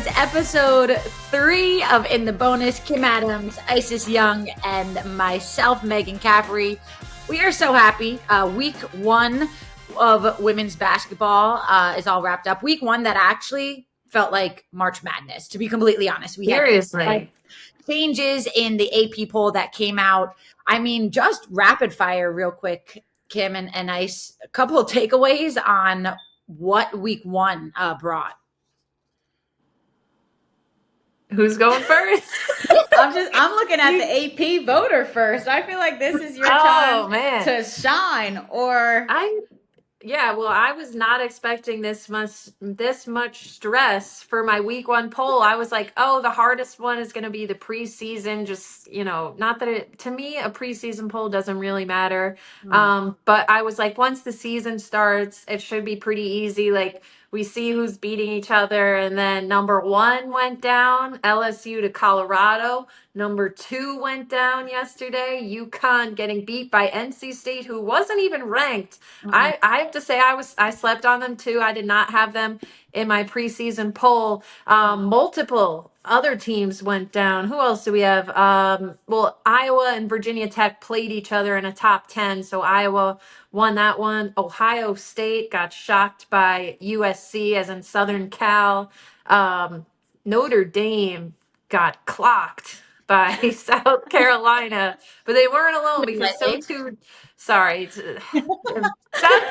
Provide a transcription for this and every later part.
guys. Episode 3 of In the Bonus. Kim Adams, Isis Young, and myself, Meghan Caffrey. We are so happy. Week 1 of women's basketball is all wrapped up. Week 1 that actually felt like March Madness, to be completely honest. We Seriously. changes in the AP poll that came out. I mean, just rapid fire real quick, Kim and Ice. A couple of takeaways on what week 1 brought. Who's going first? I'm looking at the AP voter first. I feel like this is your time to shine. I was not expecting this much stress for my week 1 poll. I was like, oh, the hardest one is going to be the preseason. Just, not that to me, a preseason poll doesn't really matter. But I was like, once the season starts, it should be pretty easy. Like, we see who's beating each other. And then number 1 went down, LSU to Colorado. Number 2 went down yesterday, UConn getting beat by NC State, who wasn't even ranked. I have to say I slept on them too. I did not have them in my preseason poll. Multiple other teams went down. Who else do we have? Iowa and Virginia Tech played each other in a top 10. So Iowa won that one. Ohio State got shocked by USC, as in Southern Cal. Notre Dame got clocked by South Carolina, but they weren't alone because South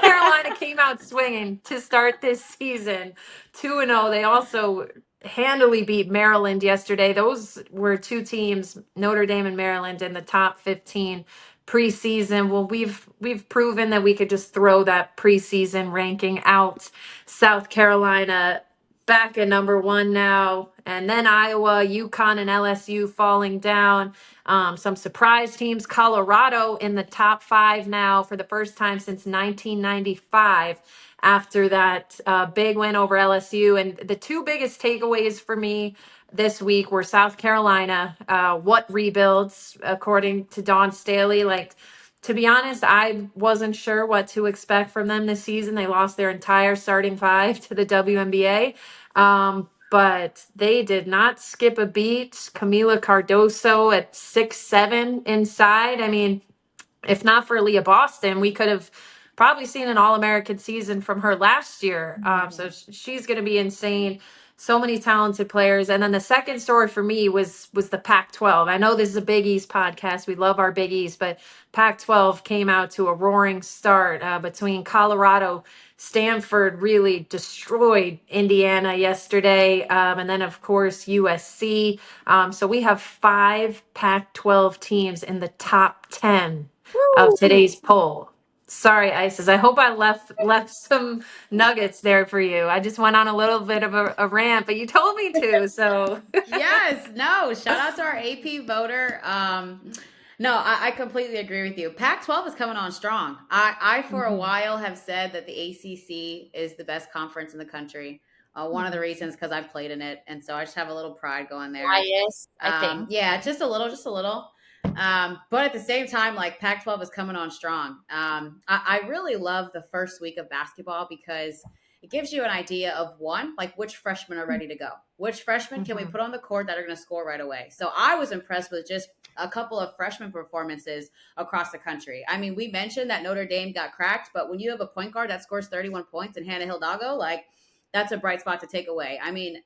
Carolina came out swinging to start this season 2-0. They also handily beat Maryland yesterday. Those were 2 teams, Notre Dame and Maryland, in the top 15 preseason. Well, we've proven that we could just throw that preseason ranking out. South Carolina back at number 1 now, and then Iowa, UConn, and LSU falling down. Some surprise teams. Colorado in the top 5 now for the first time since 1995 after that big win over LSU. And the 2 biggest takeaways for me this week were South Carolina. What rebuilds, according to Dawn Staley? Like, to be honest, I wasn't sure what to expect from them this season. They lost their entire starting 5 to the WNBA. But they did not skip a beat. Camila Cardoso at 6'7" inside. I mean, if not for Leah Boston, we could have probably seen an All-American season from her last year. So she's going to be insane. So many talented players. And then the second story for me was the Pac-12. I know this is a Big East podcast. We love our Big East, but Pac-12 came out to a roaring start between Colorado. Stanford really destroyed Indiana yesterday. And then, of course, USC. So we have 5 Pac-12 teams in the top 10 of today's poll. Sorry, Isis. I hope I left some nuggets there for you. I just went on a little bit of a rant, but you told me to. So yes, no. Shout out to our AP voter. No, I completely agree with you. Pac-12 is coming on strong. I for a while have said that the ACC is the best conference in the country. One of the reasons because I played in it, and so I just have a little pride going there. Bias, I think. Yeah, just a little. But at the same time, like, Pac-12 is coming on strong. I really love the first week of basketball because it gives you an idea of, one, like, which freshmen are ready to go. Which freshmen can we put on the court that are going to score right away? So I was impressed with just a couple of freshman performances across the country. I mean, we mentioned that Notre Dame got cracked, but when you have a point guard that scores 31 points in Hannah Hidalgo, like, that's a bright spot to take away. I mean,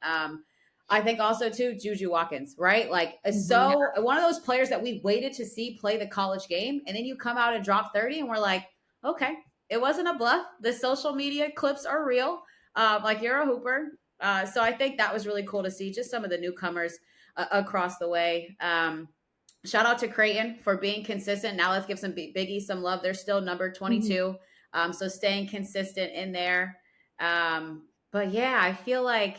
I think also, too, Juju Watkins, right? Like, so one of those players that we waited to see play the college game, and then you come out and drop 30, and we're like, okay, it wasn't a bluff. The social media clips are real. Like, you're a hooper. So I think that was really cool to see just some of the newcomers across the way. Shout out to Creighton for being consistent. Now let's give some Big East some love. They're still number 22. So staying consistent in there. But yeah, I feel like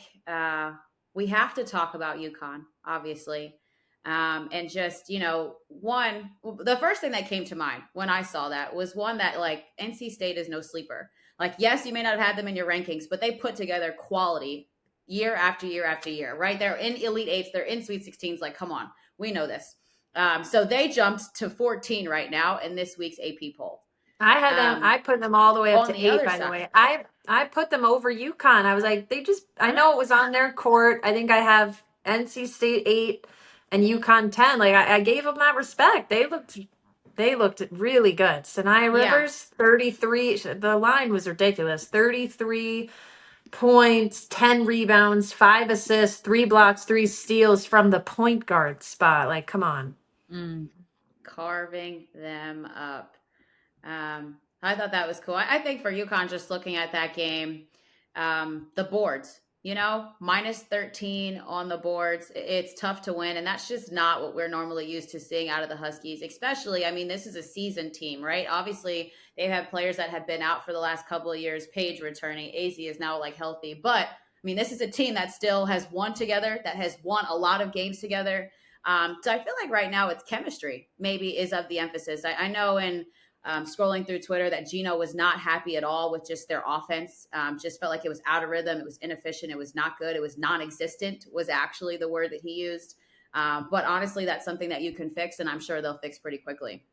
we have to talk about UConn, obviously. And just, the first thing that came to mind when I saw that was one that, like, NC State is no sleeper. Like, yes, you may not have had them in your rankings, but they put together quality year after year after year, right? They're in Elite Eights. They're in Sweet 16s. Like, come on. We know this. So they jumped to 14 right now in this week's AP poll. I had them. I put them all the way up to 8. By the way, I I put them over UConn. I was like, I know it was on their court. I think I have NC State 8 and UConn 10. Like I gave them that respect. They looked really good. Sanaya Yeah. Rivers, 33. The line was ridiculous. 33 points, 10 rebounds, 5 assists, 3 blocks, 3 steals from the point guard spot. Like, come on. Carving them up. I thought that was cool. I think for UConn, just looking at that game, the boards, minus 13 on the boards, it's tough to win. And that's just not what we're normally used to seeing out of the Huskies, especially, I mean, this is a seasoned team, right? Obviously, they have players that have been out for the last couple of years, Paige returning, AZ is now like healthy. But I mean, this is a team that still has won together, that has won a lot of games together. So I feel like right now it's chemistry maybe is of the emphasis. I know in scrolling through Twitter that Gino was not happy at all with just their offense. Just felt like it was out of rhythm. It was inefficient. It was not good. It was non-existent was actually the word that he used. But honestly, that's something that you can fix, and I'm sure they'll fix pretty quickly.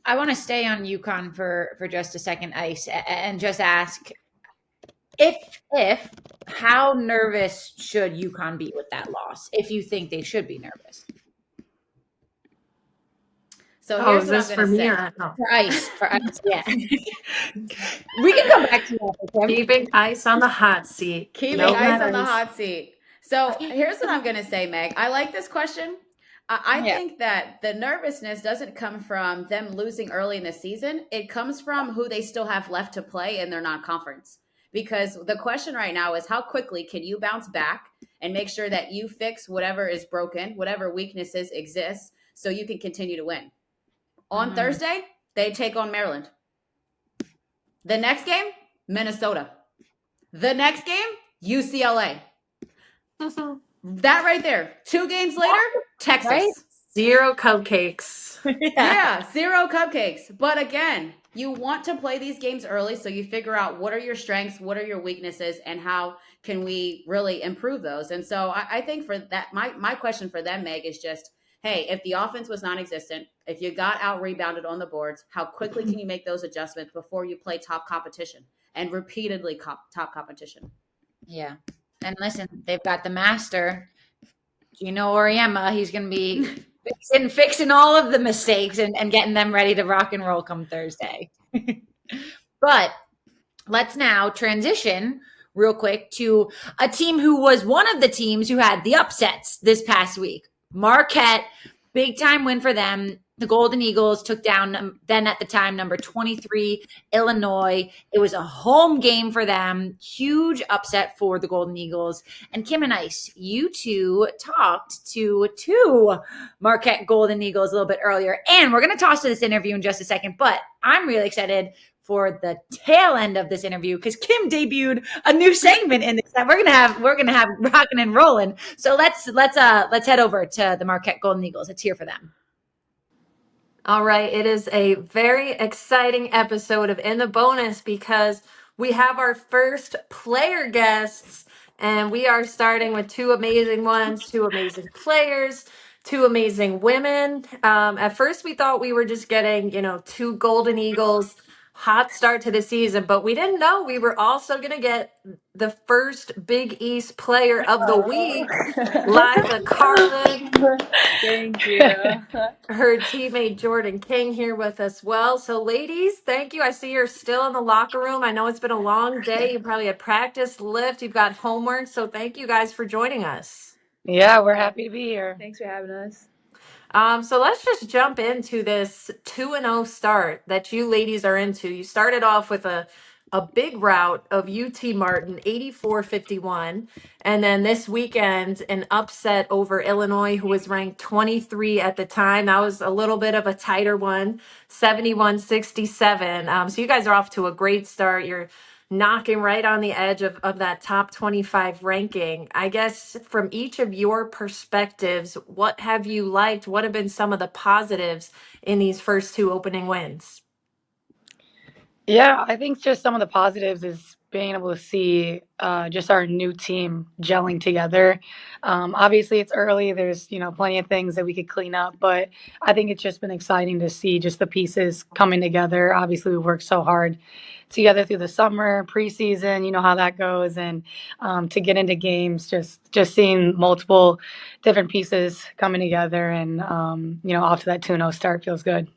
I want to stay on UConn for just a second, Ice, and just ask if how nervous should UConn be with that loss? If you think they should be nervous. So here's is what this I'm for going to me say. or no? For Ice, yeah. We can come back to that. Keeping Ice on the hot seat. Keeping Nope. Ice on the hot seat. So here's what I'm going to say, Meg. I like this question. I think that the nervousness doesn't come from them losing early in the season. It comes from who they still have left to play in their non-conference. Because the question right now is how quickly can you bounce back and make sure that you fix whatever is broken, whatever weaknesses exist, so you can continue to win. On Thursday, they take on Maryland. The next game, Minnesota. The next game, UCLA. That right there. 2 games later, Texas. Right? 0 cupcakes. Yeah, 0 cupcakes. But again, you want to play these games early so you figure out what are your strengths, what are your weaknesses, and how can we really improve those. And so I think for that, my question for them, Meg, is just, hey, if the offense was non-existent, if you got out-rebounded on the boards, how quickly can you make those adjustments before you play top competition and repeatedly top competition? Yeah. And listen, they've got the master, Gino Auriemma. He's going to be fixing all of the mistakes and getting them ready to rock and roll come Thursday. But let's now transition real quick to a team who was one of the teams who had the upsets this past week. Marquette, big time win for them. The Golden Eagles took down then at the time number 23 Illinois. It was a home game for them. Huge upset for the Golden Eagles. And Kim and Ice, you two talked to 2 Marquette Golden Eagles a little bit earlier. And we're going to toss to this interview in just a second. But I'm really excited for the tail end of this interview because Kim debuted a new segment in this that we're gonna have rocking and rolling. So let's head over to the Marquette Golden Eagles. Let's hear for them. All right, it is a very exciting episode of In the Bonus because we have our first player guests, and we are starting with 2 amazing ones, 2 amazing players, 2 amazing women. At first, we thought we were just getting, 2 Golden Eagles, hot start to the season, but we didn't know we were also going to get the first Big East player of the week, Liza Karlen. Thank you. Her teammate Jordan King here with us well. So ladies, thank you. I see you're still in the locker room. I know it's been a long day. You probably had practice, lift, you've got homework. So thank you guys for joining us. Yeah, we're happy to be here. Thanks for having us. So let's just jump into this 2-0 start that you ladies are into. You started off with a big rout of UT Martin, 84-51. And then this weekend, an upset over Illinois, who was ranked 23 at the time. That was a little bit of a tighter one, 71-67. So you guys are off to a great start. You're knocking right on the edge of that top 25 ranking. I guess from each of your perspectives, what have you liked? What have been some of the positives in these first 2 opening wins? Yeah, I think just some of the positives is being able to see just our new team gelling together. Obviously, it's early. There's plenty of things that we could clean up, but I think it's just been exciting to see just the pieces coming together. Obviously, we worked so hard together through the summer, preseason. You know how that goes, and to get into games, just seeing multiple different pieces coming together, and off to that 2-0 start feels good.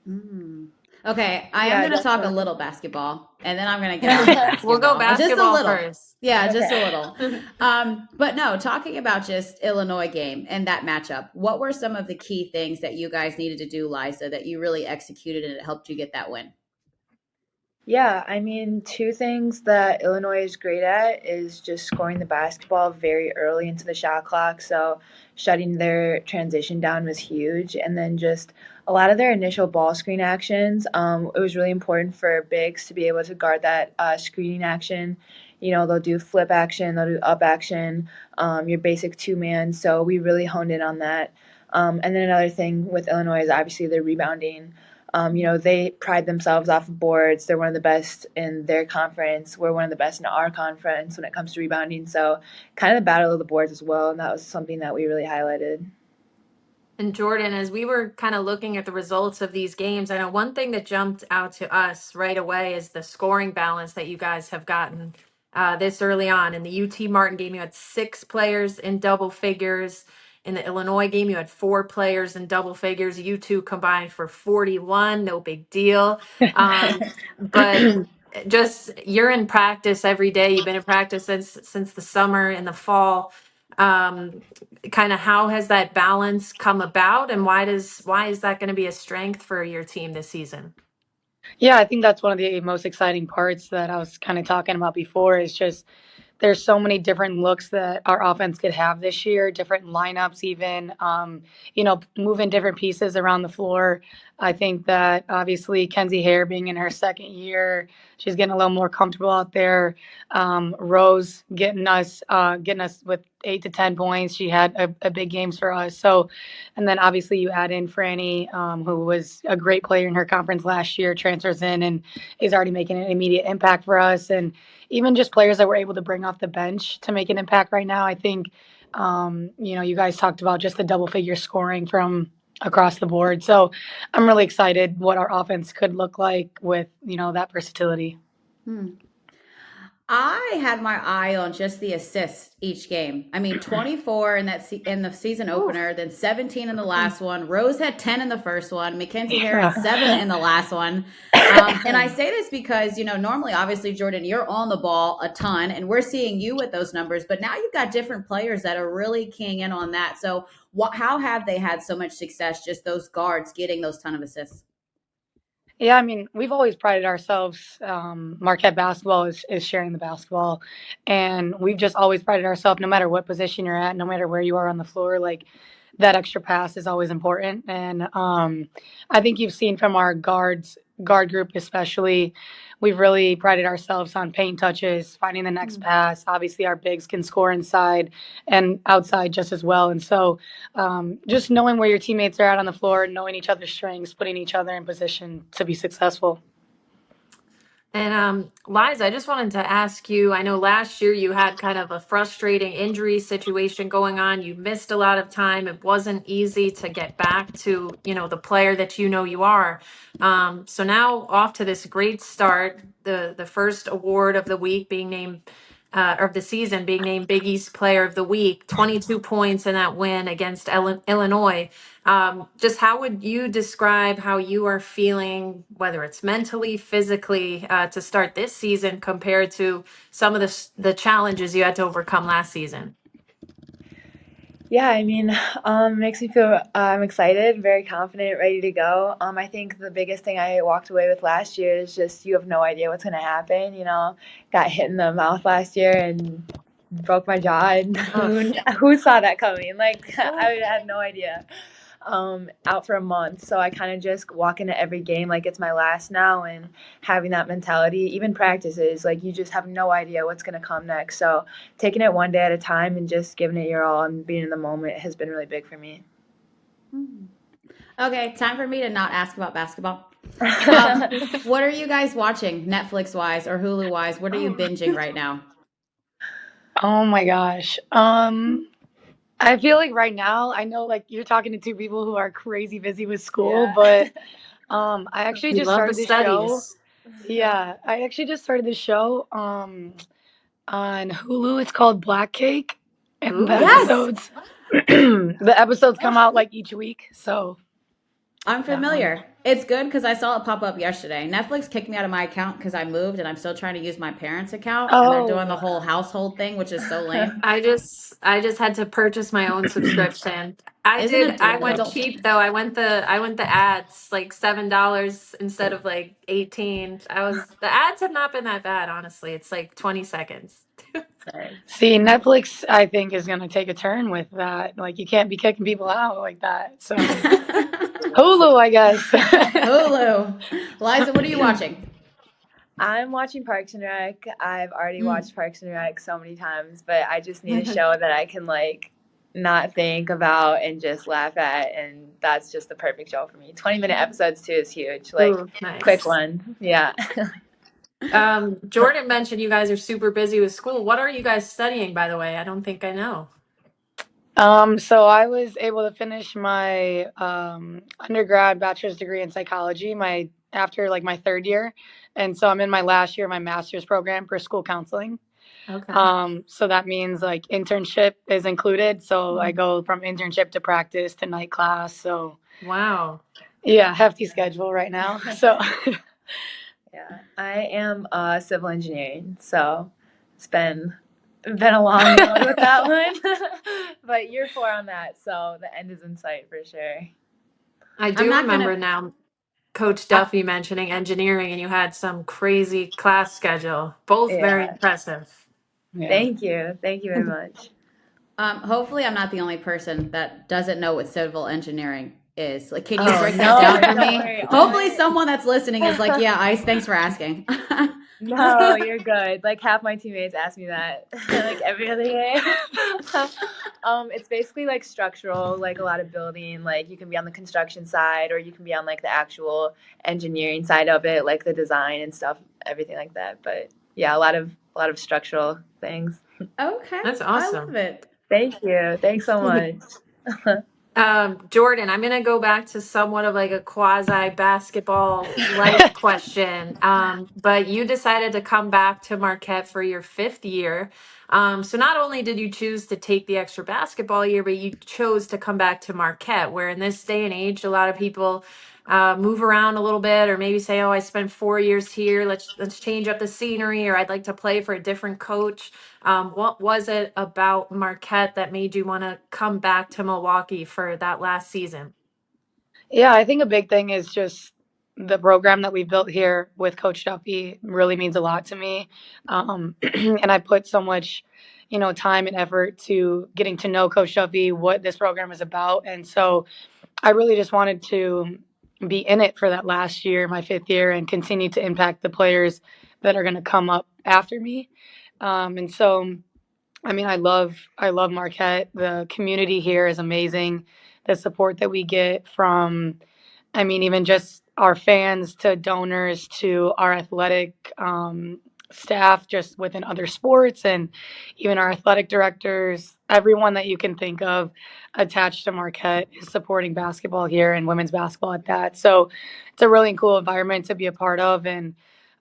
Mm. Okay, I am Yeah, going to talk a definitely. little basketball, and then I'm going to get off basketball. We'll go Just a basketball little. first. Yeah, just Okay. a little. But no, talking about just Illinois game and that matchup, what were some of the key things that you guys needed to do, Liza, that you really executed and it helped you get that win? Yeah, I mean, two things that Illinois is great at is just scoring the basketball very early into the shot clock. So shutting their transition down was huge. And then just a lot of their initial ball screen actions. It was really important for bigs to be able to guard that screening action. They'll do flip action, they'll do up action, your basic two-man. So we really honed in on that. And then another thing with Illinois is obviously their rebounding. They pride themselves off of boards. They're one of the best in their conference. We're one of the best in our conference when it comes to rebounding. So kind of the battle of the boards as well. And that was something that we really highlighted. And Jordan, as we were kind of looking at the results of these games, I know one thing that jumped out to us right away is the scoring balance that you guys have gotten this early on. In the UT Martin game, you had 6 players in double figures. In the Illinois game, you had 4 players in double figures. You two combined for 41, no big deal. But just you're in practice every day. You've been in practice since the summer and the fall. Kind of how has that balance come about, and why is that going to be a strength for your team this season? Yeah, I think that's one of the most exciting parts that I was kind of talking about before is just there's so many different looks that our offense could have this year, different lineups, even, moving different pieces around the floor. I think that obviously Kenzie Hare being in her second year, she's getting a little more comfortable out there. Rose getting us with 8 to 10 points. She had a big games for us. So, and then obviously you add in Franny, who was a great player in her conference last year, transfers in and is already making an immediate impact for us. And even just players that we're able to bring off the bench to make an impact right now. I think, you guys talked about just the double figure scoring from across the board. So I'm really excited what our offense could look like with, that versatility. I had my eye on just the assists each game. I mean, 24 in in the season opener, then 17 in the last one. Rose had 10 in the first one. Mackenzie Hare had 7 in the last one. And I say this because, normally, obviously, Jordan, you're on the ball a ton, and we're seeing you with those numbers. But now you've got different players that are really keying in on that. So how have they had so much success, just those guards getting those ton of assists? Yeah, I mean, we've always prided ourselves. Marquette basketball is sharing the basketball, and we've just always prided ourselves. No matter what position you're at, no matter where you are on the floor, like that extra pass is always important. And I think you've seen from our guard group especially, we've really prided ourselves on paint touches, finding the next pass. Obviously, our bigs can score inside and outside just as well. And so, just knowing where your teammates are at on the floor, knowing each other's strengths, putting each other in position to be successful. And Liza, I just wanted to ask you, I know last year you had kind of a frustrating injury situation going on. You missed a lot of time. It wasn't easy to get back to, the player that you are. So now off to this great start, the first award of the week being named of the season being named Big East Player of the Week, 22 points in that win against Illinois. Just how would you describe how you are feeling, whether it's mentally, physically, to start this season compared to some of the challenges you had to overcome last season? Yeah, I mean, makes me feel I'm excited, very confident, ready to go. I think the biggest thing I walked away with last year is just you have no idea what's going to happen. Got hit in the mouth last year and broke my jaw. And who saw that coming? Like, I had no idea. Out for a month. So I kind of just walk into every game like it's my last now, and having that mentality, even practices, like you just have no idea what's going to come next. So taking it one day at a time and just giving it your all and being in the moment has been really big for me. Okay, time for me to not ask about basketball. What are you guys watching Netflix wise or Hulu wise? What are you binging right now? Oh my gosh. I feel like right now, I know like you're talking to two people who are crazy busy with school, Yeah. but I actually We just love the started this show. studies. Yeah, I actually just started this show on Hulu. It's called Black Cake, and the Ooh. Yes, episodes the episodes come out like each week. So I'm that one. familiar. It's good because I saw it pop up yesterday. Netflix kicked me out of my account because I moved and I'm still trying to use my parents' account and they're doing the Oh, whole household thing, which is so lame. I just had to purchase my own subscription. I Isn't did. I an went adult? cheap though. I went the ads like $7 instead of like 18. The ads have not been that bad, honestly. It's like 20 seconds. Nice. see, Netflix, I think, is gonna take a turn with that. Like, you can't be kicking people out like that. So Hulu, I guess. Hulu. Liza, what are you watching? I'm watching Parks and Rec. I've already Mm. watched Parks and Rec so many times, but I just need a show that I can like not think about and just laugh at, and that's just the perfect show for me. 20-minute episodes too is huge. Like Ooh, quick nice. one. Yeah. Jordan mentioned you guys are super busy with school. What are you guys studying, by the way? I don't think I know. So I was able to finish my undergrad bachelor's degree in psychology my after like my third year, and so I'm in my last year of my master's program for school counseling. Okay. So that means like internship is included. So I go from internship to practice to night class. So Wow. yeah, hefty schedule right now. So Yeah. I am civil engineering, so it's been a long road with that one. But year 4 on that, so the end is in sight for sure. I I'm do not remember gonna. now Coach I, Duffy mentioning engineering, and you had some crazy class schedule. Both very Yeah. impressive. yeah. Thank you. Thank you very much. hopefully, I'm not the only person that doesn't know what civil engineering is. Like, can you Oh break that down no, for don't me? worry. Hopefully, someone that's listening is like, "Yeah, Ice, thanks for asking." No, you're good. Like half my teammates ask me that like every other day. It's basically like structural, like a lot of building. Like you can be on the construction side, or you can be on like the actual engineering side of it, like the design and stuff, everything like that. But yeah, a lot of structural things. Okay, That's I love awesome. it. Thank you. Thanks so much. Jordan, I'm going to go back to somewhat of like a quasi basketball life question. But you decided to come back to Marquette for your 5th year. So not only did you choose to take the extra basketball year, but you chose to come back to Marquette, where in this day and age, a lot of people move around a little bit, or maybe say, "Oh, I spent 4 years here. Let's change up the scenery," or "I'd like to play for a different coach." What was it about Marquette that made you want to come back to Milwaukee for that last season? Yeah, I think a big thing is just the program that we built here with Coach Duffy really means a lot to me. And I put so much, time and effort to getting to know Coach Duffy, what this program is about. And so I really just wanted to be in it for that last year, my 5th year, and continue to impact the players that are going to come up after me. And so I mean, I love Marquette. The community here is amazing. The support that we get from, I mean, even just our fans to donors to our athletic staff, just within other sports, and even our athletic directors, everyone that you can think of attached to Marquette is supporting basketball here and women's basketball at that. So it's a really cool environment to be a part of. And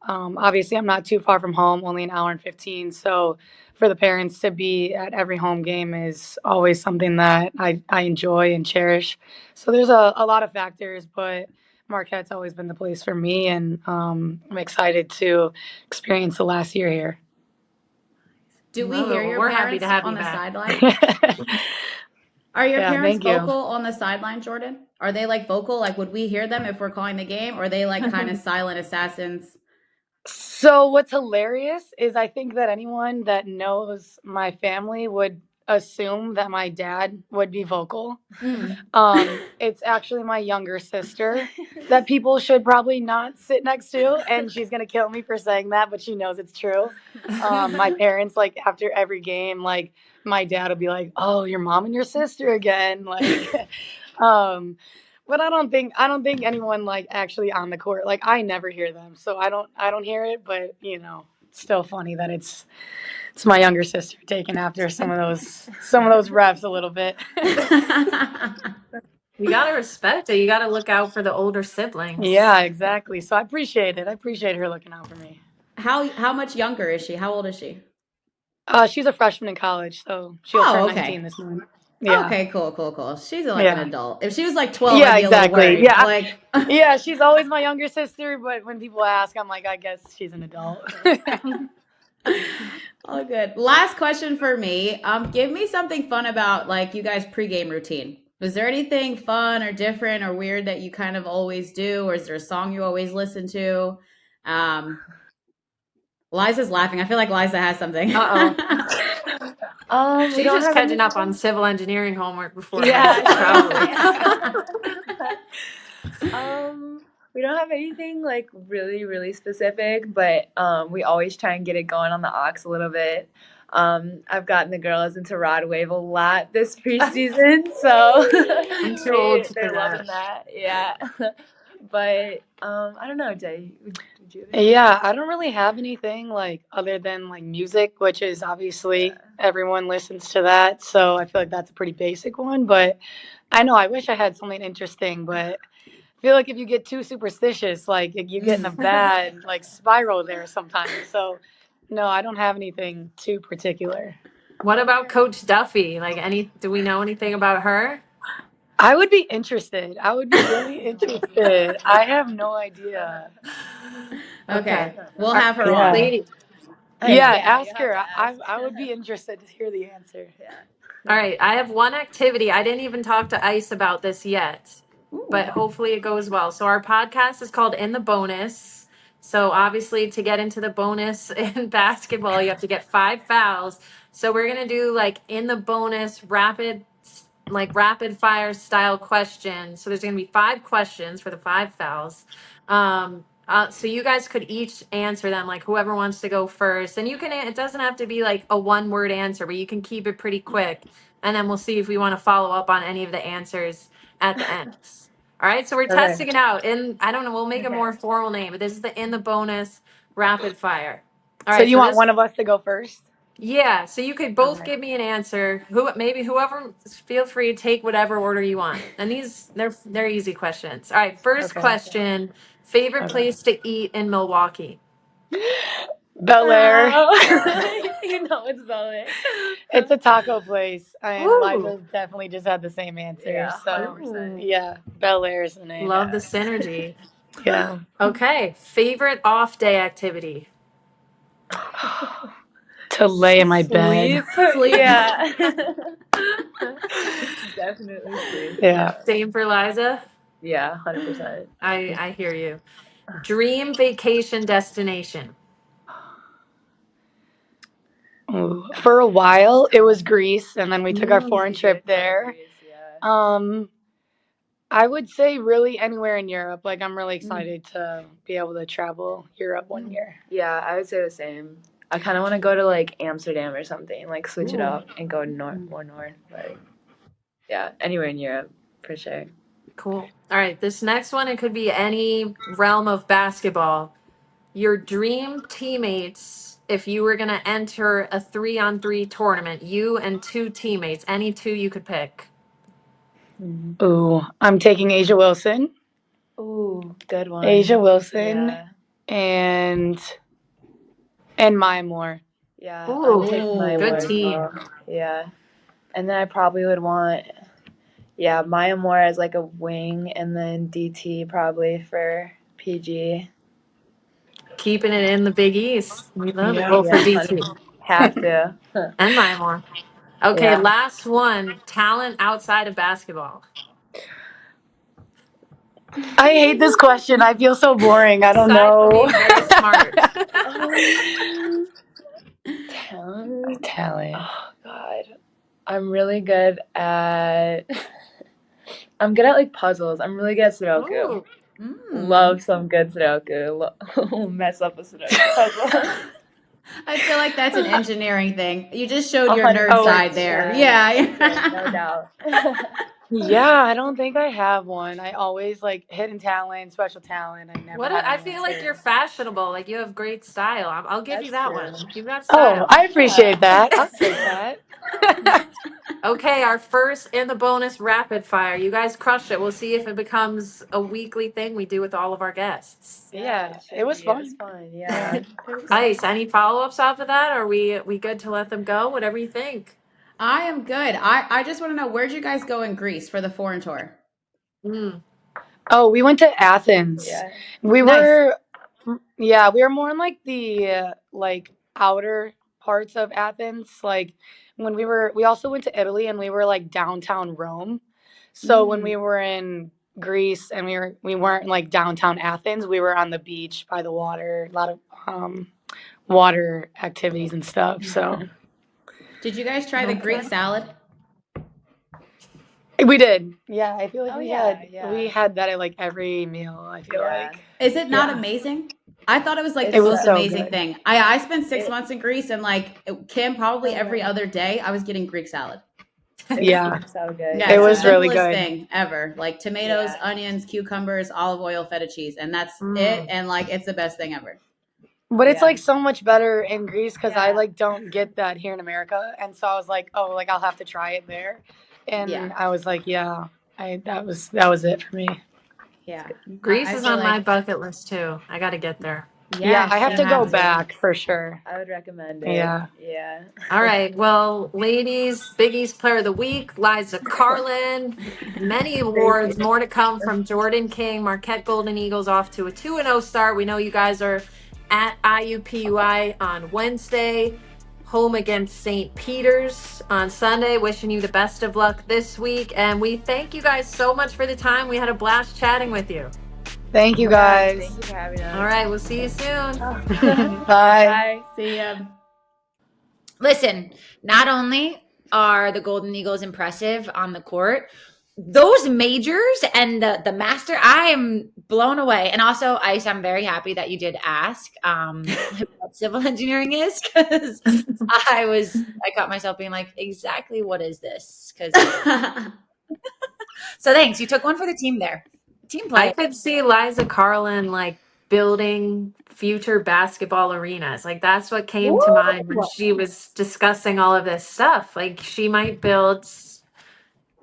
obviously, I'm not too far from home, only an hour and 15. So for the parents to be at every home game is always something that I enjoy and cherish. So there's a lot of factors, but Marquette's always been the place for me, and I'm excited to experience the last year here. Do we Love it. hear Well, your we're happy to parents have on you the back. sideline? Are your Yeah, parents thank you. vocal on the sideline, Jordan? Are they like vocal? Like, would we hear them if we're calling the game? Or are they like kind of silent assassins? So what's hilarious is I think that anyone that knows my family would assume that my dad would be vocal. Mm. It's actually my younger sister that people should probably not sit next to, and she's gonna kill me for saying that, but she knows it's true. My parents, like after every game, like my dad will be like, "Oh, your mom and your sister again," like, um, But I don't think anyone like actually on the court. Like I never hear them, so I don't hear it. But it's still funny that it's my younger sister taking after some of those refs a little bit. You gotta respect it. You gotta look out for the older siblings. Yeah, exactly. So I appreciate it. I appreciate her looking out for me. How much younger is she? How old is she? She's a freshman in college, so she'll turn 19 this month. Yeah. Okay, cool. She's like an adult. If she was like 12, Yeah, I'd be exactly. a little worried. Yeah, yeah. She's always my younger sister, but when people ask, I'm like, I guess she's an adult. All good. Last question for me. Give me something fun about like you guys' pregame routine. Was there anything fun or different or weird that you kind of always do, or is there a song you always listen to? Liza's laughing. I feel like Liza has something. She's just catching up on civil engineering homework before. Yeah. We don't have anything like really, really specific, but we always try and get it going on the aux a little bit. I've gotten the girls into rod wave a lot this preseason, so I'm too old for they're that. loving that. Yeah, but I don't know, Jay. Would you? Yeah, I don't really have anything like other than like music, which is obviously everyone listens to that, so I feel like that's a pretty basic one. But I know I wish I had something interesting, but I feel like if you get too superstitious, like you get in a bad like spiral there sometimes. So no, I don't have anything too particular. What about Coach Duffy? Like, do we know anything about her? I would be interested. I would be really interested. I have no idea. Okay. We'll have her Yeah. on. Lady. Yeah, ask her. I would be interested to hear the answer. Yeah. All right. I have one activity. I didn't even talk to Ice about this yet, but hopefully it goes well. So our podcast is called In the Bonus. So obviously to get into the bonus in basketball, you have to get 5 fouls. So we're going to do like in the bonus rapid fire style questions. So there's going to be 5 questions for the 5 fouls. So you guys could each answer them, like whoever wants to go first. And it doesn't have to be like a 1-word answer, but you can keep it pretty quick. And then we'll see if we want to follow up on any of the answers at the end. All right. So we're testing it out. And I don't know, we'll make a more formal name, but this is the in the bonus rapid fire. All right. So you want one of us to go first? Yeah, so you could both give me an answer. Whoever, feel free to take whatever order you want. And they're easy questions. All right, first question: favorite place to eat in Milwaukee? Bel Air. You know it's Bel Air. It's a taco place. And Liza definitely just had the same answer. Yeah, so 100%. yeah, Bel Air is the name. Love the synergy. Yeah. Okay, favorite off day activity? To lay in my bed. Sleep. Yeah. Definitely sleep. Yeah. Same for Liza? Yeah, 100%. I hear you. Dream vacation destination? Ooh. For a while, it was Greece, and then we took our foreign trip there. Greece, yeah. I would say really anywhere in Europe. Like I'm really excited to be able to travel Europe one year. Yeah, I would say the same. I kind of want to go to like Amsterdam or something, like switch it up and go more north. Like, yeah, anywhere in Europe for sure. Cool. All right, this next one, it could be any realm of basketball. Your dream teammates, if you were going to enter a 3-on-3 tournament, you and 2 teammates, any 2 you could pick. Ooh, I'm taking Asia Wilson. Ooh, good one. Asia Wilson. Yeah. And Maya Moore. Yeah. Ooh, I'm taking Maya good Moore as team. well. Yeah. And then I probably would want, Maya Moore as like a wing, and then DT probably for PG. Keeping it in the Big East. We love it. Yeah. Well, for DT. Have to. And Maya Moore. Okay, Yeah. last one. Talent outside of basketball. I hate this question. I feel so boring. I don't know. Being very smart. Talent. Oh God, I'm really good at. I'm good at like puzzles. I'm really good at Sudoku. Ooh. Love some good Sudoku. Mess up a Sudoku puzzle. I feel like that's an engineering thing. You just showed your nerd side there. 100%. Yeah. No doubt. Yeah, I don't think I have one. I always like hidden talent, special talent. I never What have I an feel like you're answer. fashionable. Like you have great style. I'll give you That's that true. one. You've got Oh, style. I appreciate that. I'll take that. Okay, our first in the bonus rapid fire. You guys crushed it. We'll see if it becomes a weekly thing we do with all of our guests. Yeah, Yeah, it it should was be. It was fun. fun. Yeah. Yeah. Nice. Any follow-ups off of that? Are we good to let them go? Whatever you think. I am good. I just want to know, where'd you guys go in Greece for the foreign tour? Mm. Oh, we went to Athens. Yeah. We Nice. were, yeah, we were more in like the like outer parts of Athens. Like when we also went to Italy and we were like downtown Rome. So when we Mm. were in Greece and we weren't like downtown Athens, we were on the beach by the water, a lot of water activities and stuff. So Did you guys try the Greek Okay. salad? we did. Yeah, I feel like Oh we yeah, we had that at like every meal, I feel yeah. like. Is it not Yeah. amazing? I thought it was like the It It's was most so amazing good. thing. I spent 6 months it in Greece, and like Kim, probably oh every wow. other day I was getting Greek salad. It's Yeah. so good. Yeah, It it's the was Yeah. really simplest good. thing ever. Like tomatoes, Yeah. onions, cucumbers, olive oil, feta cheese, and that's it. Mm. And like it's the best thing ever. But it's Yeah. like so much better in Greece because I Yeah. like don't get that here in America. And so I was like, oh, like I'll have to try it there. Yeah, And I was like, yeah, that was it for me. yeah. Greece I is feel on my like bucket list too. I got to get there. Yeah, I yes, have you to go have to. back for sure. I would recommend it. Yeah. Yeah. All right. Well, ladies, Big East Player of the Week, Liza Karlen. Many Thank awards, you. more to come from Jordan King. Marquette Golden Eagles off to a 2-0 start. We know you guys are at IUPUI on Wednesday, home against St. Peter's on Sunday. Wishing you the best of luck this week. And we thank you guys so much for the time. We had a blast chatting with you. Thank you Yes, guys. thank you for having All us. right. We'll see you soon. Bye. Bye. See ya. Listen, not only are the Golden Eagles impressive on the court, those majors and the master, I am blown away. And also, Ice, I'm very happy that you did ask what civil engineering is, because I caught myself being like, exactly what is this? Because so thanks, you took one for the team there, team I play. could see Liza Karlen like building future basketball arenas. Like that's what came to mind when Ooh. she was discussing all of this stuff. Like she might build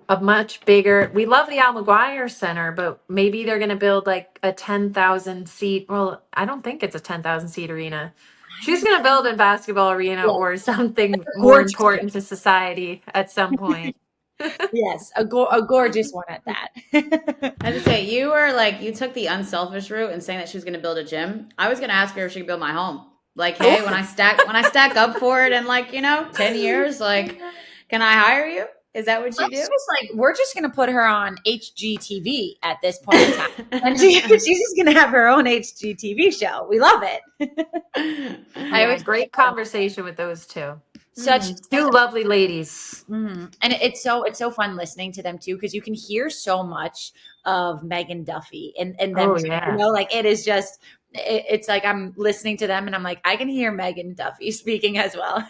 a much bigger. We love the Al McGuire Center, but maybe they're going to build like a 10,000 seat. Well, I don't think it's a 10,000 seat arena. She's going to build a basketball arena Yeah, or something more gorgeous. important to society at some point. Yes, a gorgeous one at that. I just say you were like you took the unselfish route and saying that she was going to build a gym. I was going to ask her if she could build my home. Like, hey, when I stack up for it in like 10 years, like, can I hire you? Is that what you Let's do? just like we're just gonna put her on HGTV at this point in time, and she's just gonna have her own HGTV show. We love it. I Yeah, always great conversation with those two. such Two lovely ladies. and it's so fun listening to them too, because you can hear so much of Megan Duffy and them Oh, too, yeah. like it is just it's like I'm listening to them and I'm like I can hear Megan Duffy speaking as well.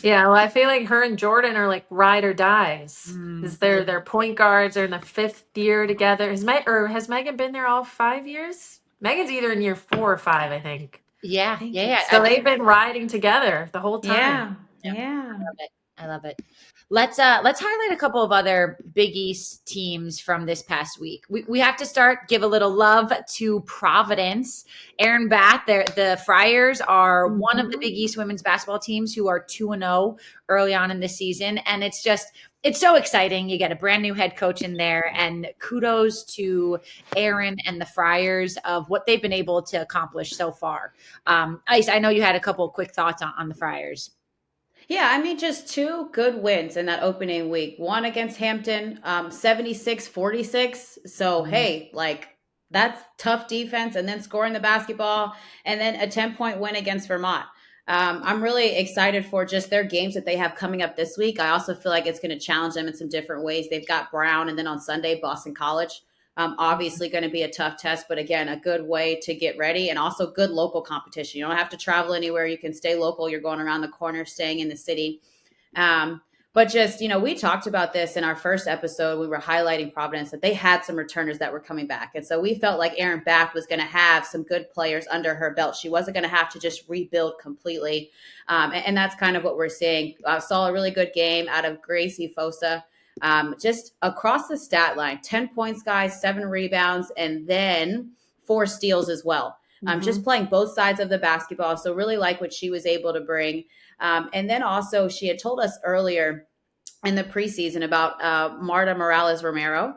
Yeah, well, I feel like her and Jordan are like ride or dies. Mm. Because they're point guards. They're in the 5th year together. Has Megan been there all 5 years? Megan's either in year 4 or 5, I think. Yeah, Thank yeah, you. yeah. So they've been riding together the whole time. Yeah, yeah. Love it. I love it. Let's highlight a couple of other Big East teams from this past week. We have to give a little love to Providence. Aaron Bath, the Friars are one of the Big East women's basketball teams who are 2-0 early on in the season, and it's so exciting. You get a brand new head coach in there, and kudos to Aaron and the Friars of what they've been able to accomplish so far. Ice, I know you had a couple of quick thoughts on the Friars. Yeah, I mean, just two good wins in that opening week. One against Hampton, 76-46. So, hey, like, that's tough defense. And then scoring the basketball. And then a 10-point win against Vermont. I'm really excited for just their games that they have coming up this week. I also feel like it's going to challenge them in some different ways. They've got Brown, and then on Sunday, Boston College. Obviously going to be a tough test, but again, a good way to get ready, and also good local competition. You don't have to travel anywhere. You can stay local. You're going around the corner, staying in the city. But just, we talked about this in our first episode. We were highlighting Providence that they had some returners that were coming back. And so we felt like Erin Batth was going to have some good players under her belt. She wasn't going to have to just rebuild completely. And that's kind of what we're seeing. Saw a really good game out of Gracie Fosa. Just across the stat line, 10 points, guys, 7 rebounds, and then 4 steals as well. Just playing both sides of the basketball. So really like what she was able to bring. And then also she had told us earlier in the preseason about Marta Morales Romero,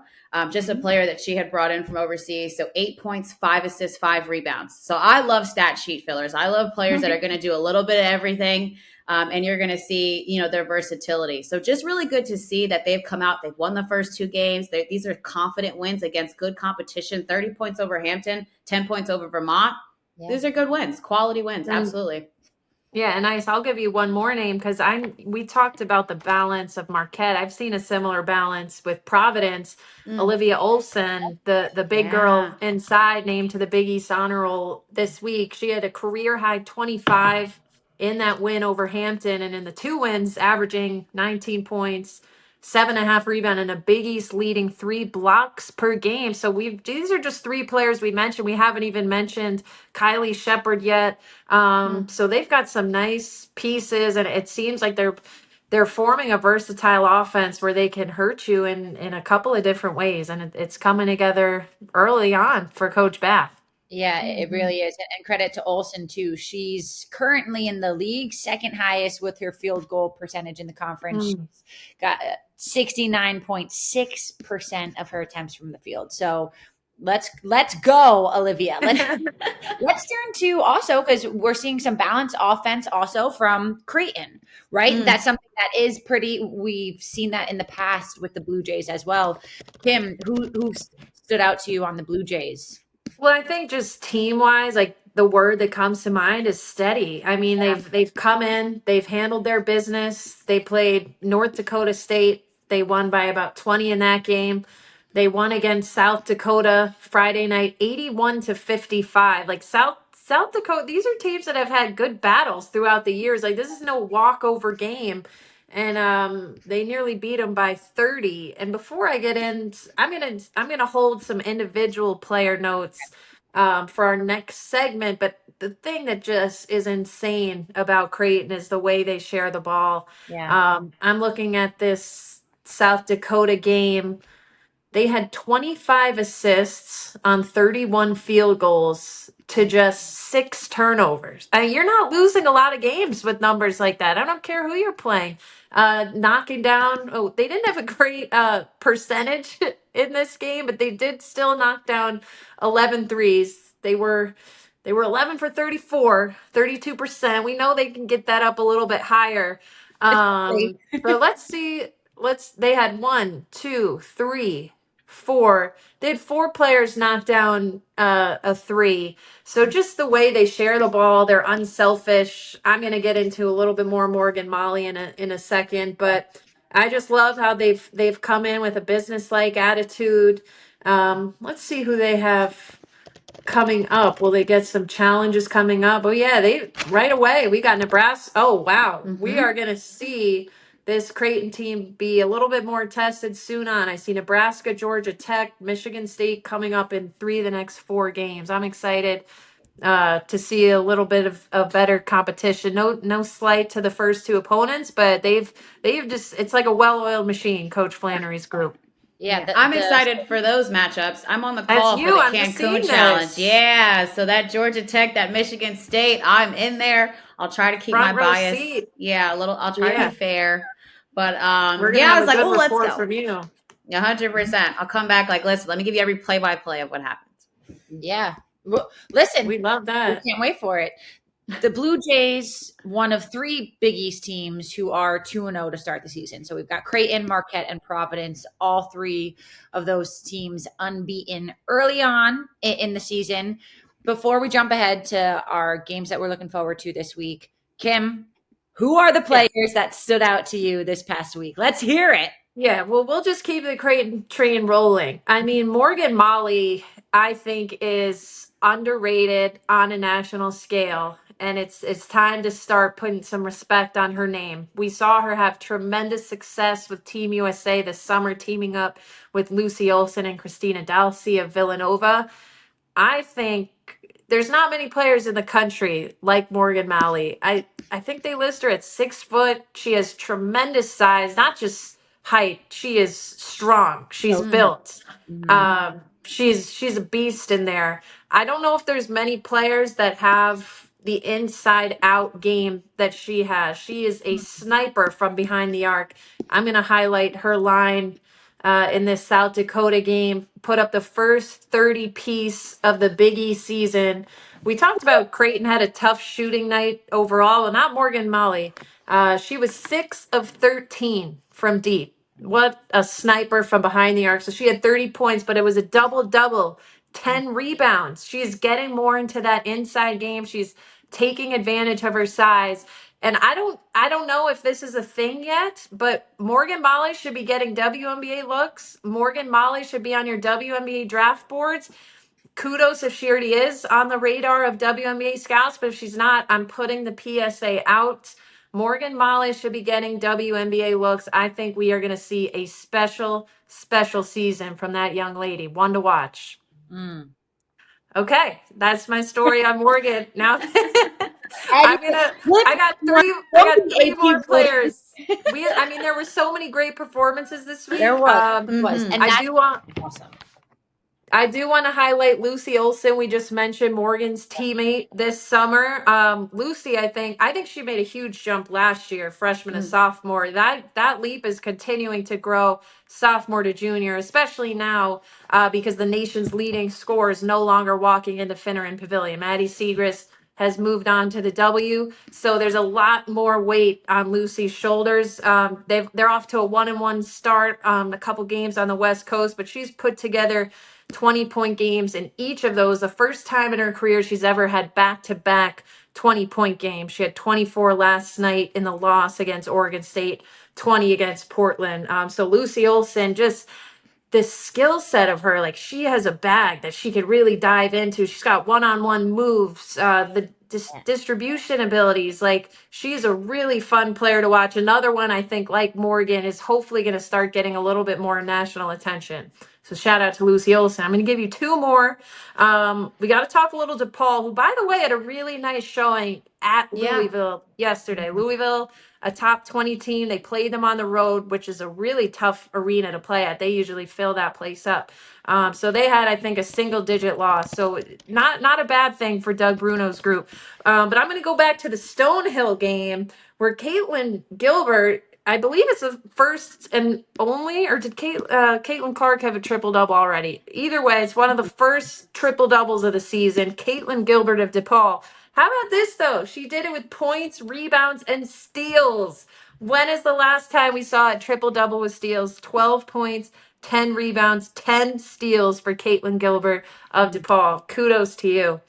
just a player that she had brought in from overseas. So 8 points, 5 assists, 5 rebounds. So I love stat sheet fillers. I love players that are going to do a little bit of everything. And you're going to see, their versatility. So just really good to see that they've come out. They've won the first 2 games. These are confident wins against good competition. 30 points over Hampton, 10 points over Vermont. Yeah. These are good wins, quality wins. Absolutely. Yeah, and I'll give you one more name because we talked about the balance of Marquette. I've seen a similar balance with Providence. Olivia Olson, the big girl inside, named to the Big East Honor Roll this week. She had a career high 25 in that win over Hampton, and in the 2 wins, averaging 19 points, 7.5 rebound, and a Big East leading 3 blocks per game. So these are just 3 players we mentioned. We haven't even mentioned Kylie Shepard yet. So they've got some nice pieces, and it seems like they're forming a versatile offense where they can hurt you in a couple of different ways, and it's coming together early on for Coach Bath. Yeah, it really is. And credit to Olsen, too. She's currently in the league second highest with her field goal percentage in the conference. She's got 69.6% of her attempts from the field. So let's go, Olivia. Let's turn to also, because we're seeing some balanced offense also from Creighton, right? That's something that is we've seen that in the past with the Blue Jays as well. Kim, who stood out to you on the Blue Jays? Well, I think just team-wise, like the word that comes to mind is steady. I mean, they've come in, they've handled their business. They played North Dakota State. They won by about 20 in that game. They won against South Dakota Friday night, 81-55. Like South Dakota, these are teams that have had good battles throughout the years. Like this is no walkover game. And they nearly beat them by 30. And before I get in, I'm gonna hold some individual player notes for our next segment. But the thing that just is insane about Creighton is the way they share the ball. Yeah. I'm looking at this South Dakota game. They had 25 assists on 31 field goals to just 6 turnovers. I mean, you're not losing a lot of games with numbers like that. I don't care who you're playing. Knocking down, they didn't have a great percentage in this game, but they did still knock down 11 threes. They were 11 for 34, 32%. We know they can get that up a little bit higher. But let's see. They had 1, 2, 3, 4. They had 4 players knock down a 3. So just the way they share the ball, they're unselfish. I'm going to get into a little bit more Morgan Molly in a second, but I just love how they've come in with a business-like attitude. Let's see who they have coming up. Will they get some challenges coming up? Oh yeah, they right away. We got Nebraska. Oh wow, we are going to see this Creighton team be a little bit more tested soon on. I see Nebraska, Georgia Tech, Michigan State coming up in 3 of the next 4 games. I'm excited to see a little bit of better competition. No slight to the first 2 opponents, but they've just, it's like a well-oiled machine, Coach Flannery's group. Yeah, I'm excited for those matchups. I'm on the call for the Cancun Challenge. Yeah, so that Georgia Tech, that Michigan State, I'm in there. I'll try to keep my bias. Seat. Yeah, I'll try to be fair. But we're gonna have a good report from you. 100%. I'll come back like, listen, let me give you every play-by-play of what happens. Yeah. Well, listen, we love that. We can't wait for it. The Blue Jays, one of 3 Big East teams who are 2-0 to start the season. So we've got Creighton, Marquette, and Providence, all 3 of those teams unbeaten early on in the season. Before we jump ahead to our games that we're looking forward to this week, Kim, who are the players that stood out to you this past week? Let's hear it. Yeah, well, we'll just keep the Creighton train rolling. I mean, Morgan Molly, I think, is underrated on a national scale. and it's time to start putting some respect on her name. We saw her have tremendous success with Team USA this summer, teaming up with Lucy Olson and Christina Dalsey of Villanova. I think there's not many players in the country like Morgan Malley. I think they list her at 6 foot. She has tremendous size, not just height. She is strong. She's built. She's a beast in there. I don't know if there's many players that have the inside out game that she has. She is a sniper from behind the arc. I'm going to highlight her line in this South Dakota game, put up the first 30 piece of the Big East season. We talked about Creighton had a tough shooting night overall. Well, not Morgan Malley. She was 6 of 13 from deep. What a sniper from behind the arc. So she had 30 points, but it was a double-double, 10 rebounds. She's getting more into that inside game. She's taking advantage of her size. And I don't know if this is a thing yet, but Morgan Malley should be getting WNBA looks. Morgan Malley should be on your WNBA draft boards. Kudos if she already is on the radar of WNBA scouts, but if she's not, I'm putting the PSA out. Morgan Malley should be getting WNBA looks. I think we are going to see a special season from that young lady. One to watch. Okay, that's my story on Morgan. Now I got three more players. There were so many great performances this week. There was. And I do want to highlight Lucy Olson. We just mentioned Morgan's teammate this summer. Lucy, I think she made a huge jump last year, freshman to sophomore. That leap is continuing to grow sophomore to junior, especially now because the nation's leading scorer is no longer walking into Finneran Pavilion. Maddie Segrist has moved on to the W. So there's a lot more weight on Lucy's shoulders. They're off to a 1-1 start, a couple games on the West Coast, but she's put together 20-point games in each of those. The first time in her career she's ever had back-to-back 20-point games. She had 24 last night in the loss against Oregon State, 20 against Portland. So Lucy Olson, just this skill set of her, like she has a bag that she could really dive into. She's got one-on-one moves, the distribution abilities. Like she's a really fun player to watch. Another one I think, like Morgan, is hopefully going to start getting a little bit more national attention. So shout out to Lucy Olson. I'm going to give you 2 more. We got to talk a little to Paul, who, by the way, had a really nice showing at Louisville yesterday. Louisville, a top 20 team. They played them on the road, which is a really tough arena to play at. They usually fill that place up. So they had, I think, a single-digit loss. So not a bad thing for Doug Bruno's group. But I'm going to go back to the Stonehill game where Caitlin Gilbert, I believe it's the first and only, or did Caitlin Clark have a triple-double already? Either way, it's one of the first triple-doubles of the season. Caitlin Gilbert of DePaul. How about this, though? She did it with points, rebounds, and steals. When is the last time we saw a triple-double with steals? 12 points, 10 rebounds, 10 steals for Caitlin Gilbert of DePaul. Kudos to you.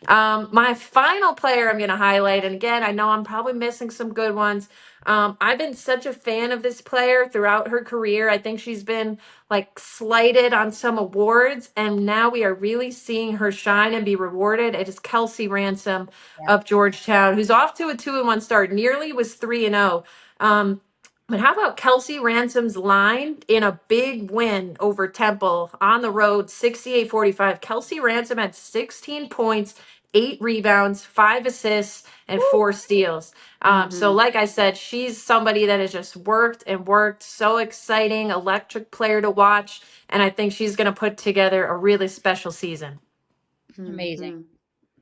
My final player I'm going to highlight, and again, I know I'm probably missing some good ones. I've been such a fan of this player throughout her career. I think she's been like slighted on some awards, and now we are really seeing her shine and be rewarded. It is Kelsey Ransom of Georgetown, who's off to a 2-1 start. Nearly was 3-0. But how about Kelsey Ransom's line in a big win over Temple on the road, 68-45. Kelsey Ransom had 16 points, 8 rebounds, 5 assists, and 4 steals. So like I said, she's somebody that has just worked and worked. So exciting, electric player to watch. And I think she's going to put together a really special season. Amazing.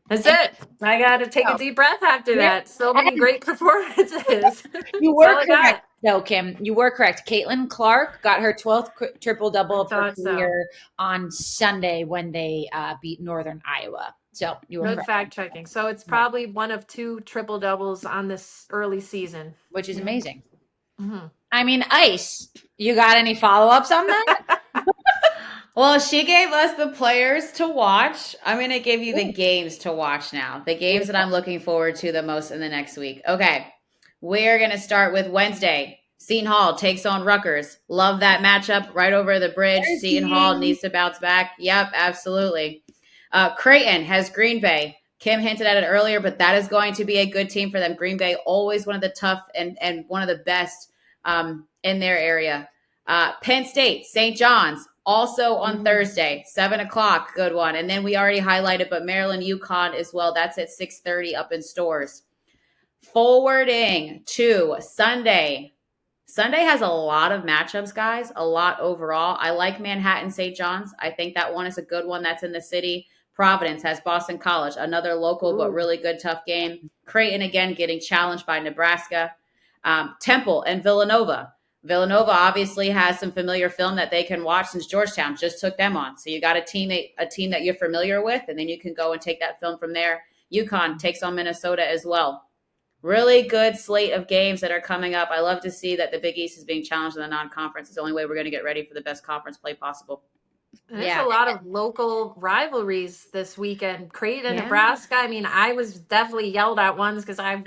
That's it. I got to take a deep breath after that. So many great performances. You were correct, though, Kim. You were correct. Caitlin Clark got her 12th triple-double of her career on Sunday when they beat Northern Iowa. So you were good fact checking. So it's probably one of 2 triple doubles on this early season, which is amazing. I mean, Ice, you got any follow-ups on that? Well, she gave us the players to watch. I'm going to give you the games to watch now. The games that I'm looking forward to the most in the next week. Okay. We're going to start with Wednesday. Seton Hall takes on Rutgers. Love that matchup right over the bridge. Seton Hall needs to bounce back. Yep, absolutely. Creighton has Green Bay. Kim hinted at it earlier, but that is going to be a good team for them. Green Bay, always one of the tough and one of the best in their area. Penn State, St. John's, also on Thursday, 7 o'clock, good one. And then we already highlighted, but Maryland, UConn as well. That's at 6:30 up in stores. Forwarding to Sunday. Sunday has a lot of matchups, guys, a lot overall. I like Manhattan, St. John's. I think that one is a good one that's in the city. Providence has Boston College, another local but really good, tough game. Creighton, again, getting challenged by Nebraska. Temple and Villanova. Villanova obviously has some familiar film that they can watch since Georgetown just took them on. So you got a team that you're familiar with, and then you can go and take that film from there. UConn takes on Minnesota as well. Really good slate of games that are coming up. I love to see that the Big East is being challenged in the non-conference. It's the only way we're going to get ready for the best conference play possible. There's a lot of local rivalries this weekend. Creighton, Nebraska. I mean, I was definitely yelled at once because I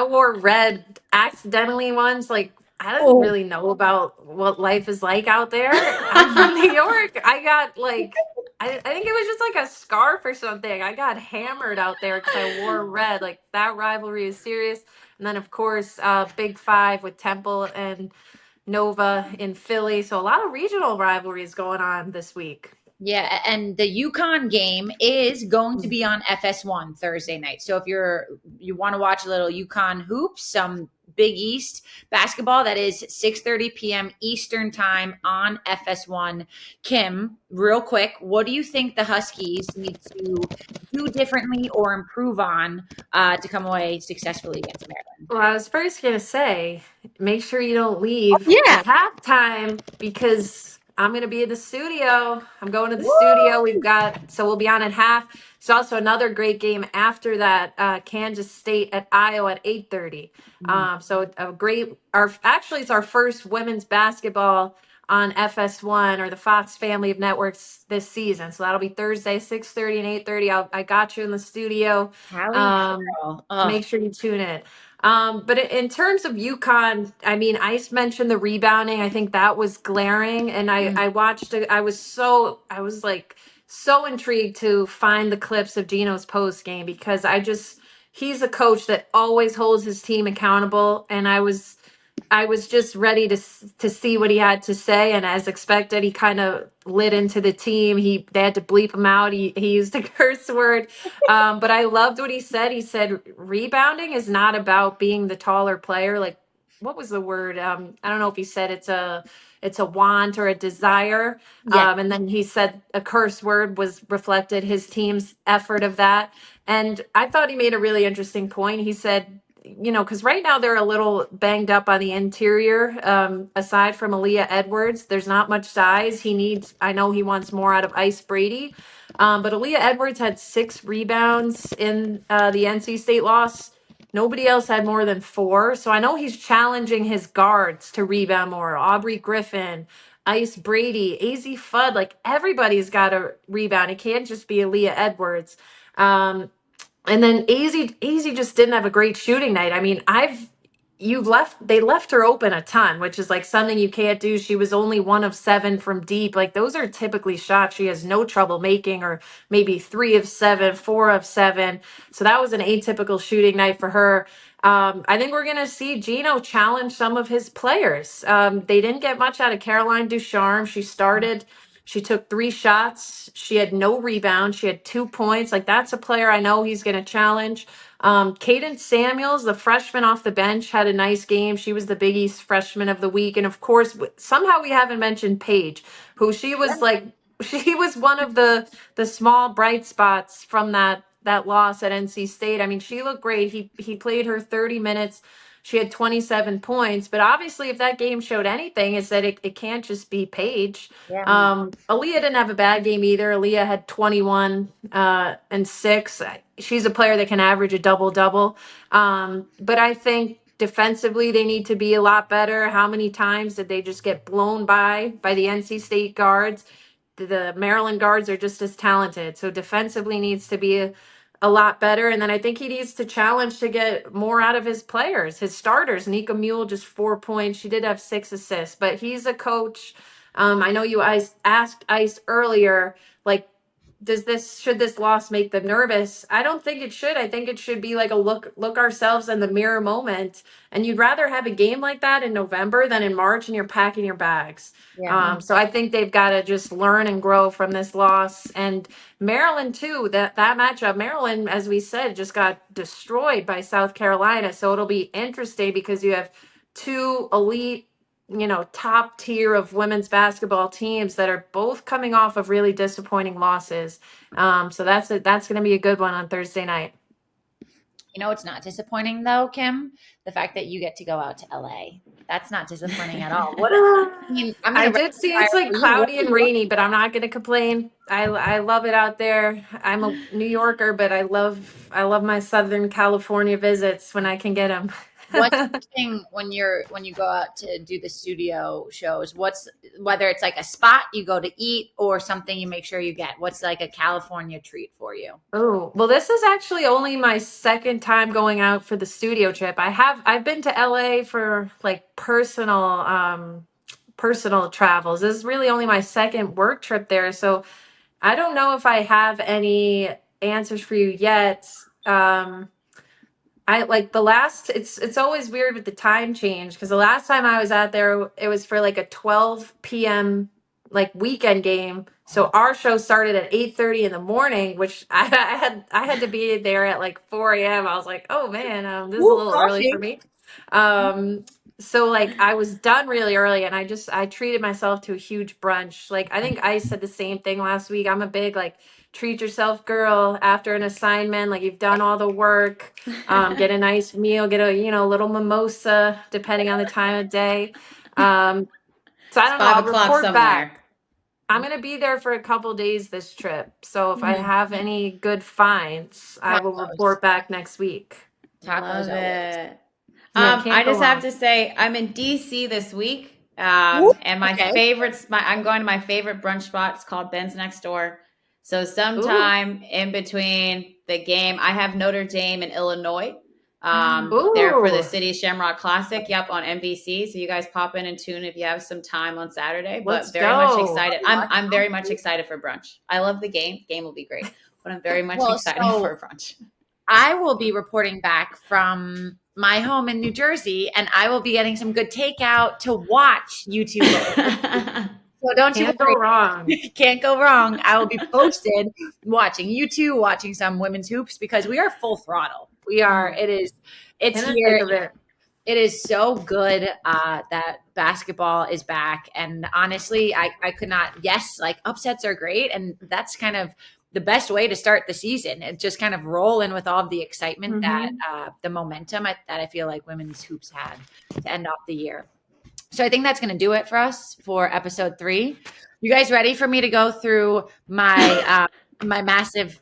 wore red accidentally once. Like, I didn't really know about what life is like out there. I'm from New York. I got like, I think it was just like a scarf or something. I got hammered out there because I wore red. Like, that rivalry is serious. And then, of course, Big Five with Temple and Nova in Philly. So a lot of regional rivalries going on this week. Yeah, and the UConn game is going to be on FS1 Thursday night. So if you want to watch a little UConn hoops, some Big East basketball, that is 6:30 p.m. Eastern time on FS1. Kim, real quick, what do you think the Huskies need to do differently or improve on to come away successfully against Maryland? Well, I was first going to say, make sure you don't leave at halftime because I'm going to be in the studio. I'm going to the studio. We'll be on at half. There's also another great game after that, Kansas State at Iowa at 8:30. So a great, it's our first women's basketball on FS1 or the Fox family of networks this season. So that'll be Thursday, 6:30 and 8:30. I got you in the studio. Make sure you tune in. But in terms of UConn, I mean, Ice mentioned the rebounding. I think that was glaring. And I watched it. I was like so intrigued to find the clips of Gino's post game because he's a coach that always holds his team accountable. And I was just ready to see what he had to say, and as expected, he kind of lit into the team. They had to bleep him out. He used a curse word, but I loved what he said. He said rebounding is not about being the taller player. Like, what was the word? I don't know if he said it's a want or a desire. And then he said a curse word was reflected his team's effort of that. And I thought he made a really interesting point. He said, because right now they're a little banged up on the interior. Aside from Aaliyah Edwards, there's not much size. I know he wants more out of Ice Brady. But Aaliyah Edwards had 6 rebounds in the NC State loss. Nobody else had more than 4. So I know he's challenging his guards to rebound more. Aubrey Griffin, Ice Brady, AZ Fudd, like everybody's got to rebound. It can't just be Aaliyah Edwards. And then AZ just didn't have a great shooting night. I mean, they left her open a ton, which is like something you can't do. She was only 1 of 7 from deep. Like, those are typically shots she has no trouble making, or maybe 3 of 7, 4 of 7. So that was an atypical shooting night for her. I think we're going to see Gino challenge some of his players. They didn't get much out of Caroline Ducharme. She took 3 shots. She had no rebound. She had 2 points. Like, that's a player I know he's going to challenge. Cadence Samuels, the freshman off the bench, had a nice game. She was the Big East freshman of the week. And of course, somehow we haven't mentioned Paige, who she was one of the small bright spots from that loss at NC State. I mean, she looked great. He played her 30 minutes. She had 27 points, but obviously if that game showed anything, is that it can't just be Paige. Aaliyah didn't have a bad game either. Aaliyah had 21 and 6. She's a player that can average a double-double. But I think defensively they need to be a lot better. How many times did they just get blown by the NC State guards? The Maryland guards are just as talented. So defensively needs to be a lot better. And then I think he needs to challenge to get more out of his players, his starters. Nika Mule, just 4 points. She did have 6 assists, but he's a coach. I know you asked Ice earlier, like, should this loss make them nervous? I don't think it should. I think it should be like a look ourselves in the mirror moment. And you'd rather have a game like that in November than in March and you're packing your bags. Yeah. So I think they've got to just learn and grow from this loss. And Maryland too, that matchup, Maryland, as we said, just got destroyed by South Carolina. So it'll be interesting because you have two elite, top tier of women's basketball teams that are both coming off of really disappointing losses. So that's going to be a good one on Thursday night. It's not disappointing though, Kim, the fact that you get to go out to LA. That's not disappointing at all. I did see it's like cloudy and rainy, but I'm not going to complain. I love it out there. I'm a New Yorker, but I love my Southern California visits when I can get them. What's interesting when you go out to do the studio shows, whether it's like a spot you go to eat or something you make sure you get, what's like a California treat for you? Oh, well, this is actually only my second time going out for the studio trip. I've been to LA for like personal travels. This is really only my second work trip there. So I don't know if I have any answers for you yet. I like it's always weird with the time change because the last time I was out there, it was for like a 12 p.m. like weekend game. So our show started at 8:30 in the morning, which I had to be there at like 4 a.m. I was like, oh man, this is a little early for me. So like I was done really early and I treated myself to a huge brunch. Like I think I said the same thing last week. I'm a big like treat yourself girl after an assignment, like you've done all the work, get a nice meal, get a little mimosa depending on the time of day. So I don't know, I'll report back. I'm going to be there for a couple days this trip. So if I have any good finds, I will report back next week. Love it. I just have to say I'm in DC this week. And I'm going to my favorite brunch spot. It's called Ben's Next Door. So sometime in between the game, I have Notre Dame and Illinois there for the City Shamrock Classic. Yep, on NBC. So you guys pop in and tune if you have some time on Saturday. But much excited. I'm very much excited for brunch. I love the game. Game will be great. But I'm very much excited for brunch. I will be reporting back from my home in New Jersey, and I will be getting some good takeout to watch YouTube. So Can't go wrong. Can't go wrong. I will be posted watching YouTube, watching some women's hoops because we are full throttle. We are. It's here. It is so good that basketball is back. And honestly, I could not. Yes, like upsets are great, and that's kind of the best way to start the season. And just kind of roll in with all of the excitement that the momentum that I feel like women's hoops had to end off the year. So I think that's going to do it for us for episode 3. You guys ready for me to go through my my massive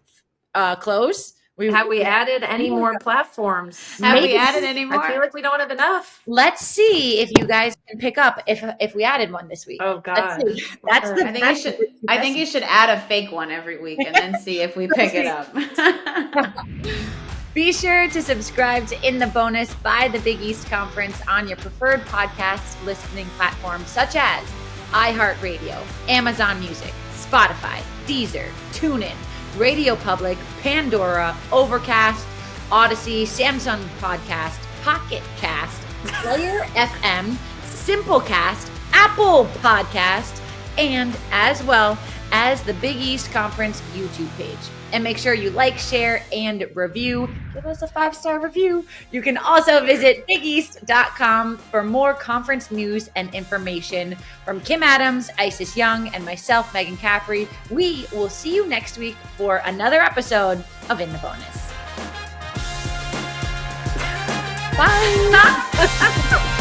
close? Have we added any more platforms? Have we added any more? I feel like we don't have enough. Let's see if you guys can pick up if we added one this week. Oh God, that's the. I think you should add a fake one every week and then see if we pick it up. Be sure to subscribe to In the Bonus by the Big East Conference on your preferred podcast listening platforms such as iHeartRadio, Amazon Music, Spotify, Deezer, TuneIn, Radio Public, Pandora, Overcast, Odyssey, Samsung Podcast, Pocket Cast, Player FM, Simplecast, Apple Podcast, and as well as the Big East Conference YouTube page. And make sure you like, share, and review. Give us a 5-star review. You can also visit bigeast.com for more conference news and information. From Kim Adams, Isis Young, and myself, Megan Caffrey, we will see you next week for another episode of In the Bonus. Bye.